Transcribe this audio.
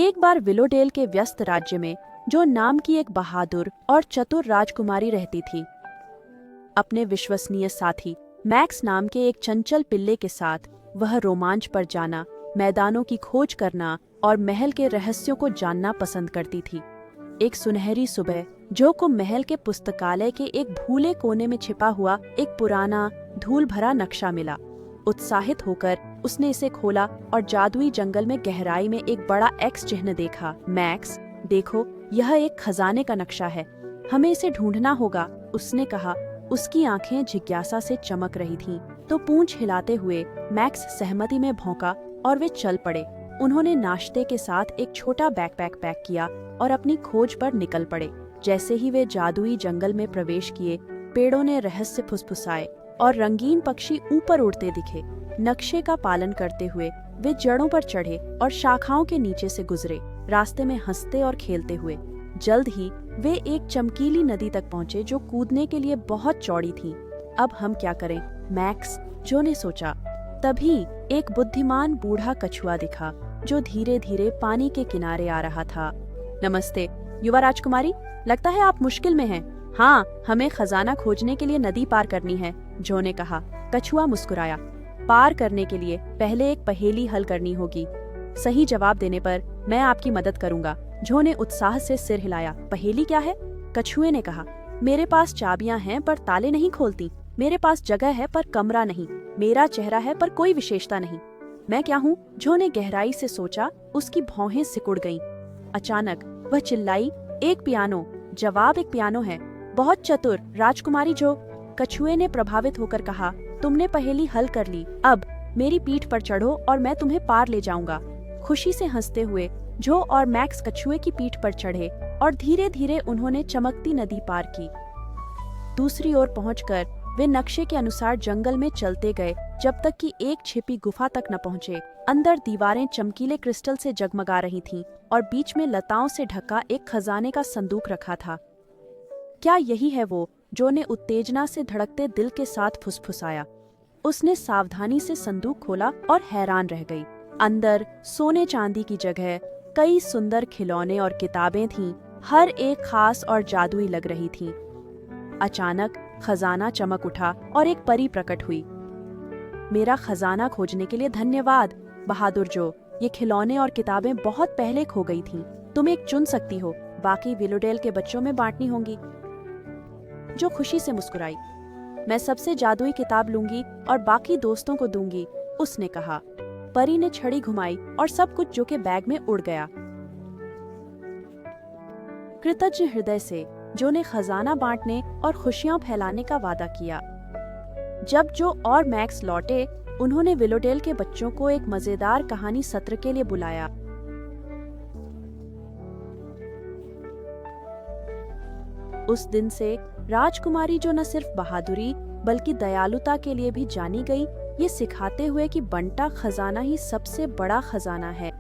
एक बार विलोडेल के व्यस्त राज्य में जो नाम की एक बहादुर और चतुर राजकुमारी रहती थी। अपने विश्वसनीय साथी मैक्स नाम के एक चंचल पिल्ले के साथ वह रोमांच पर जाना, मैदानों की खोज करना और महल के रहस्यों को जानना पसंद करती थी। एक सुनहरी सुबह जो को महल के पुस्तकालय के एक भूले कोने में छिपा हुआ एक पुराना धूल भरा नक्शा मिला। उत्साहित होकर उसने इसे खोला और जादुई जंगल में गहराई में एक बड़ा एक्स चिन्ह देखा। मैक्स, देखो, यह एक खजाने का नक्शा है, हमें इसे ढूंढना होगा, उसने कहा। उसकी आंखें जिज्ञासा से चमक रही थीं, तो पूंछ हिलाते हुए मैक्स सहमति में भौंका और वे चल पड़े। उन्होंने नाश्ते के साथ एक छोटा बैकपैक पैक किया और अपनी खोज पर निकल पड़े। जैसे ही वे जादुई जंगल में प्रवेश किए, पेड़ों ने रहस्य फुसफुसाए और रंगीन पक्षी ऊपर उड़ते दिखे। नक्शे का पालन करते हुए वे जड़ों पर चढ़े और शाखाओं के नीचे से गुजरे, रास्ते में हंसते और खेलते हुए। जल्द ही वे एक चमकीली नदी तक पहुंचे जो कूदने के लिए बहुत चौड़ी थी। अब हम क्या करें, मैक्स, जो ने सोचा। तभी एक बुद्धिमान बूढ़ा कछुआ दिखा जो धीरे धीरे पानी के किनारे आ रहा था। नमस्ते युवा राजकुमारी, लगता है आप मुश्किल में हैं। हाँ, हमें खजाना खोजने के लिए नदी पार करनी है, जो ने कहा। कछुआ मुस्कुराया। पार करने के लिए पहले एक पहेली हल करनी होगी। सही जवाब देने पर मैं आपकी मदद करूंगा, जो ने उत्साह से सिर हिलाया। पहेली क्या है? कछुए ने कहा। मेरे पास चाबियां हैं पर ताले नहीं खोलती, मेरे पास जगह है पर कमरा नहीं, मेरा चेहरा है पर कोई विशेषता नहीं। मैं क्या हूँ? जो ने गहराई से सोचा। उसकी भौहें सिकुड़ गईं। अचानक वह चिल्लाई, एक पियानो। जवाब एक पियानो है। बहुत चतुर राजकुमारी जो, कछुए ने प्रभावित होकर कहा। तुमने पहेली हल कर ली, अब मेरी पीठ पर चढ़ो और मैं तुम्हें पार ले जाऊंगा। खुशी से हंसते हुए जो और मैक्स कछुए की पीठ पर चढ़े और धीरे धीरे उन्होंने चमकती नदी पार की। दूसरी ओर पहुंचकर वे नक्शे के अनुसार जंगल में चलते गए जब तक कि एक छिपी गुफा तक न पहुंचे। अंदर दीवारें चमकीले क्रिस्टल से जगमगा रही थीं और बीच में लताओं से ढका एक खजाने का संदूक रखा था। क्या यही है वो? जो ने उत्तेजना से धड़कते दिल के साथ फुसफुसाया। उसने सावधानी से संदूक खोला और हैरान रह गई। अंदर सोने चांदी की जगह कई सुंदर खिलौने और किताबें थीं, हर एक खास और जादुई लग रही थी। अचानक खजाना चमक उठा और एक परी प्रकट हुई। मेरा खजाना खोजने के लिए धन्यवाद बहादुर जो, ये खिलौने और किताबें बहुत पहले खो गई थीं। तुम एक चुन सकती हो, बाकी विलोडेल के बच्चों में बांटनी होंगी। जो खुशी से मुस्कुराई। मैं सबसे जादुई किताब लूंगी और बाकी दोस्तों को दूंगी, उसने कहा। परी ने छड़ी घुमाई और सब कुछ जो के बैग में उड़ गया। कृतज्ञ हृदय से जो ने खजाना बांटने और खुशियां फैलाने का वादा किया। जब जो और मैक्स लौटे, उन्होंने विलोडेल के बच्चों को एक मजेदार कहानी सत्र के लिए बुलाया। उस दिन से राजकुमारी जो न सिर्फ बहादुरी बल्कि दयालुता के लिए भी जानी गई, ये सिखाते हुए कि बंटा खजाना ही सबसे बड़ा खजाना है।